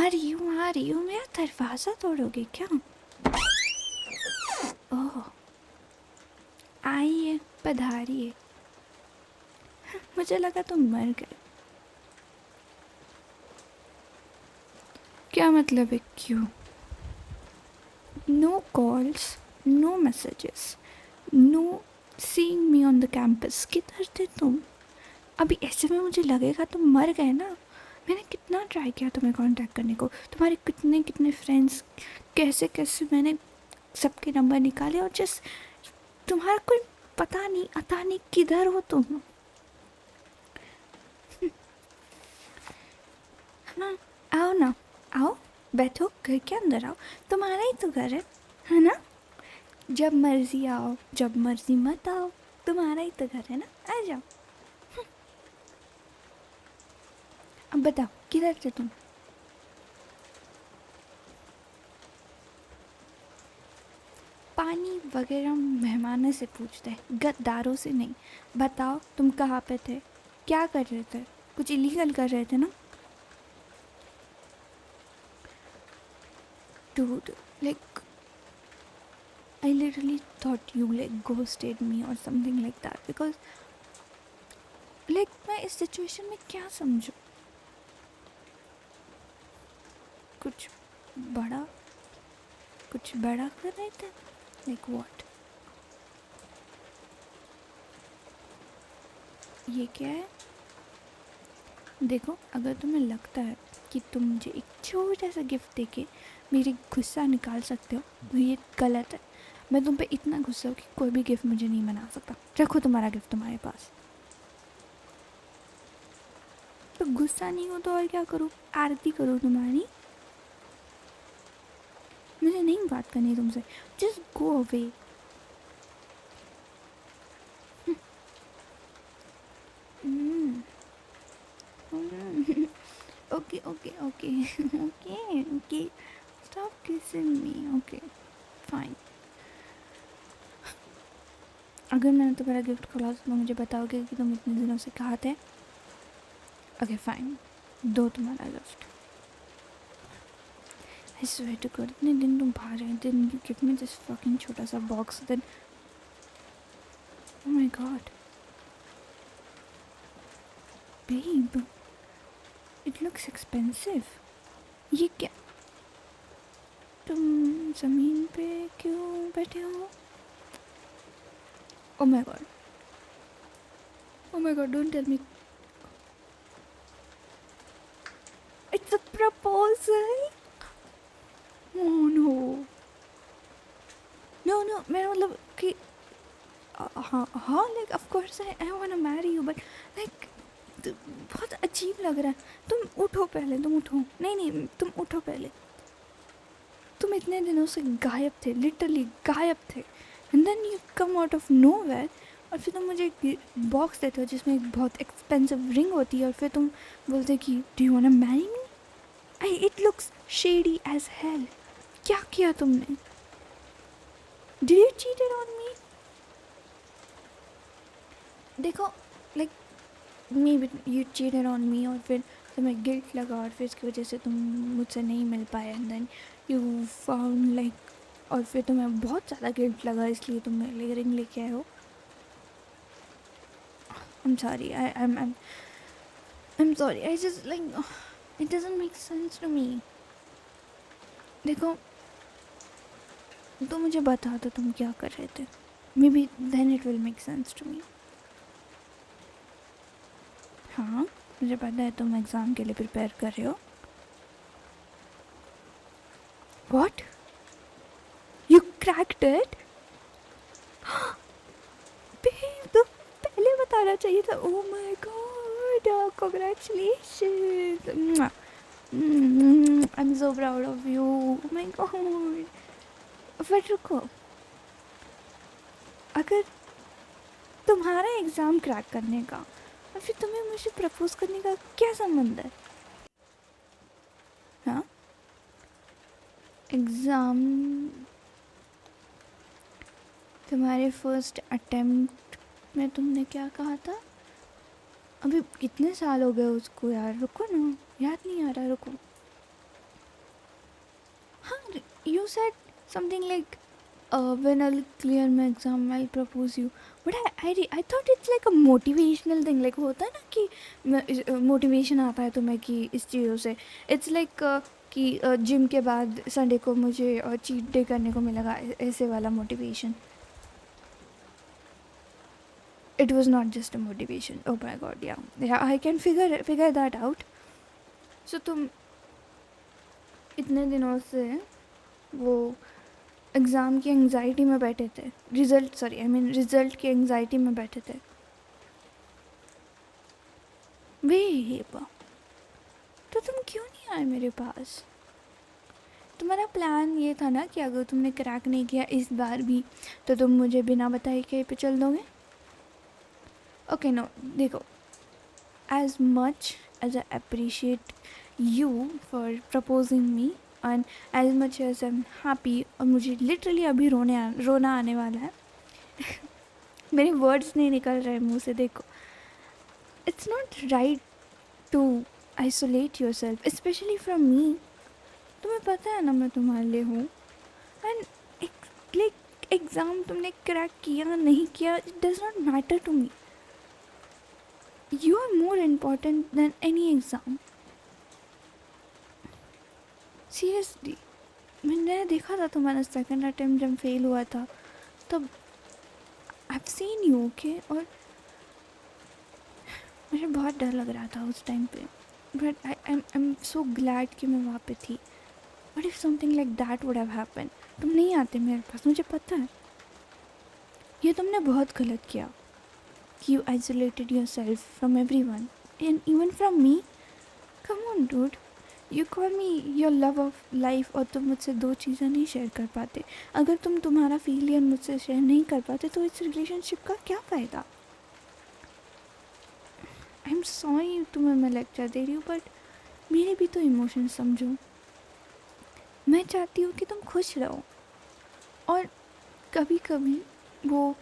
आ रही हूँ, मेरा दरवाज़ा तोड़ोगे क्या? ओह, आइए, पधारिए। मुझे लगा तुम मर गए। क्या मतलब है क्यों? No calls, no messages, no seeing me on the campus. किधर थे तुम? अभी ऐसे में मुझे लगेगा तुम मर गए ना। मैंने कितना ट्राई किया तुम्हें कांटेक्ट करने को, तुम्हारे कितने कितने फ्रेंड्स, कैसे कैसे मैंने सबके नंबर निकाले, और जस्ट तुम्हारा कोई पता नहीं अता नहीं, किधर हो तुम? हाँ, आओ ना, आओ, बैठो, घर के अंदर आओ। तुम्हारा ही तो घर है ना? जब मर्जी आओ, जब मर्जी मत आओ, तुम्हारा ही तो घर है ना, आ जाओ। अब बताओ किधर थे तुम? पानी वगैरह मेहमानों से पूछते हैं, गद्दारों से नहीं। बताओ तुम कहाँ पे थे, क्या कर रहे थे? कुछ इलीगल कर रहे थे ना? Dude, like, I literally thought you like ghosted me or something like that, because like मैं इस सिचुएशन में क्या समझूं? कुछ बड़ा, कुछ बड़ा कर रहे थे? Like what? ये क्या है? देखो, अगर तुम्हें लगता है कि तुम मुझे एक छोटा सा गिफ्ट देके मेरी गुस्सा निकाल सकते हो, तो ये गलत है। मैं तुम पे इतना गुस्सा हूँ कि कोई भी गिफ्ट मुझे नहीं मना सकता। रखो तुम्हारा गिफ्ट तुम्हारे पास। तो गुस्सा नहीं हो तो और क्या करूँ? आरती करूँ तुम्हारी? मुझे नहीं बात करनी तुमसे, just go away. Okay okay okay okay okay, stop kissing मी। Okay fine. अगर मैंने तुम्हारा गिफ्ट खोला तो तुम मुझे बताओगे कि तुम इतने दिनों से कहाँ थे? ओके फाइन, दो तुम्हारा gift. I swear to God, इतने दिन तुम बाहर रहे, then you give me this fucking छोटा सा box, then oh my God babe, it looks expensive. ये क्या? तुम ज़मीन पे क्यों बैठे हो? Oh my God, oh my God, don't tell me it's a proposal. Oh no, no no, मेरा मतलब कि हाँ हाँ, like of course I want to marry you, but like बहुत अजीब लग रहा है। तुम उठो पहले, तुम उठो। नहीं नहीं, तुम उठो पहले। तुम इतने दिनों से गायब थे, लिटरली गायब थे, and then you come out of nowhere, और फिर तुम मुझे एक बॉक्स देते हो जिसमें एक बहुत एक्सपेंसिव रिंग होती है, और फिर तुम बोलते कि do you want to marry me? I, it looks shady as hell. क्या किया तुमने? Did you cheated on me? देखो, like maybe you cheated on me, और फिर तुम्हें गिल्ट लगा, और फिर इसकी वजह से तुम मुझसे नहीं मिल पाए, and then you found like, और फिर तुम्हें बहुत ज़्यादा गिल्ट लगा, इसलिए तुम मेरे लिए रिंग लेके आए हो। I am sorry, I am sorry, I just like it doesn't make sense to me. देखो, तो मुझे बता दो तुम क्या कर रहे थे, maybe then it will make sense to me. हाँ, मुझे पता है तुम एग्ज़ाम के लिए प्रिपेयर कर रहे हो। व्हाट? You cracked it? तो पहले बताना चाहिए था। ओह my God, congratulation, I am so proud of you. Oh my God. But रुको, अगर तुम्हारा एग्ज़ाम क्रैक करने का और फिर तुम्हें मुझे प्रपोज करने का क्या संबंध है? हाँ, एग्ज़ाम, तुम्हारे फर्स्ट अटेम्प्ट में तुमने क्या कहा था? अभी कितने साल हो गए उसको यार, रुको ना, याद नहीं आ रहा, रुको। Huh, you said something like, when I'll clear my exam, I'll propose you. But I thought it's like a motivational thing. Like होता है ना कि मोटिवेशन आता है तुम्हें कि इस चीज़ों से. It's like कि जिम के बाद संडे को मुझे चीट डे करने को मिलेगा, ऐसे वाला motivation. It was not just a motivation. Oh my god, yeah, I can figure that out. So तुम इतने दिनों से वो एग्ज़ाम की एंग्जाइटी में बैठे थे, रिज़ल्ट की एंग्जाइटी में बैठे थे. बेबा, तो तुम क्यों नहीं आए मेरे पास? तुम्हारा प्लान ये था ना कि अगर तुमने क्रैक नहीं किया इस बार भी तो तुम मुझे बिना बताए कहीं पे चल दोगे. ओके नो, देखो, as much as I appreciate you for proposing me and as much as I'm happy, और मुझे लिटरली अभी रोना आने वाला है. मेरे वर्ड्स नहीं निकल रहे मुंह से. देखो, it's not right to isolate yourself, specially from me. तुम्हें पता है ना मैं तुम्हारे लिए हूँ. एंड लाइक एग्ज़ाम तुमने क्रैक किया नहीं किया, it does not matter to me. You are more important than any exam. Seriously, मैंने देखा था तुम्हारा सेकंड अटेम्प्ट जब फेल हुआ था, तब I have seen you, okay. और मुझे बहुत डर लग रहा था उस टाइम पे, but I am so glad कि मैं वहाँ पे थी. But if something like that would have happen, तुम नहीं आते मेरे पास, मुझे पता है. ये तुमने बहुत गलत किया कि you isolated your self from every one and even from me. Come on dude, you call me your love of life और तुम मुझसे दो चीज़ें नहीं शेयर कर पाते. अगर तुम तुम्हारा फीलियर मुझसे शेयर नहीं कर पाते तो इस रिलेशनशिप का क्या फ़ायदा. आई एम सॉरी तुम्हें मैं लेक्चर दे रही हूँ, बट मेरे भी तो इमोशन समझो. मैं चाहती हूँ कि तुम खुश रहो. और कभी कभी वो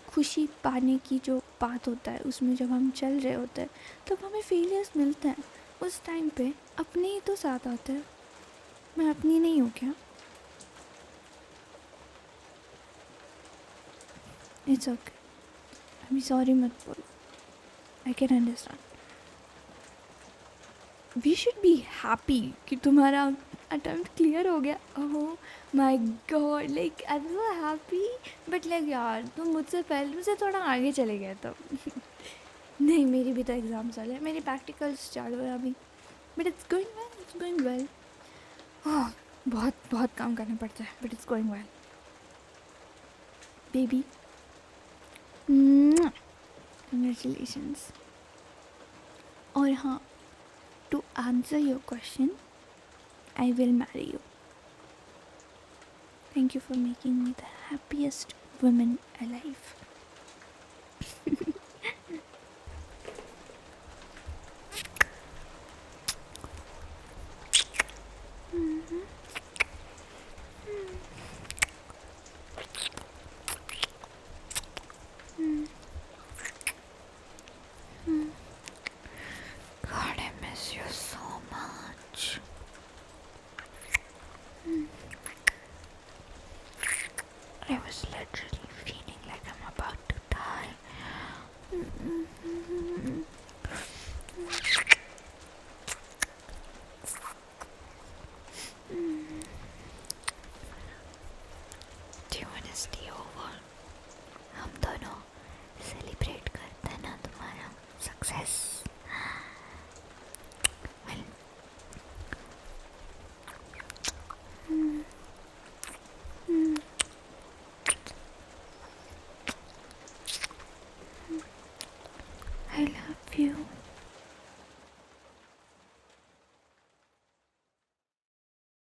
खुशी पाने की जो बात होता है उसमें जब हम चल रहे होते हैं तब हमें फेलियर्स मिलते हैं. उस टाइम पे अपने ही तो साथ आते हैं. मैं अपनी नहीं हूँ क्या? इट्स ओके, अभी सॉरी मत बोलो. I can understand. We should be happy कि तुम्हारा अटेम्प्ट क्लियर हो गया. Oh my God, like I am so happy. But like यार, तुम मुझसे पहले, मुझसे थोड़ा आगे चले गए तो. नहीं, मेरी भी तो एग्ज़ाम चल है, मेरी प्रैक्टिकल्स चालू है अभी. But it's going well. Oh, बहुत बहुत काम करना पड़ता है, but it's going well baby. Congratulations. और हाँ, to answer your question, I will marry you. Thank you for making me the happiest woman alive. God, I miss you so much. I was literally feeling like I'm about to die. Do you want to stay over? हम दोनों celebrate करते हैं ना तुम्हारा success.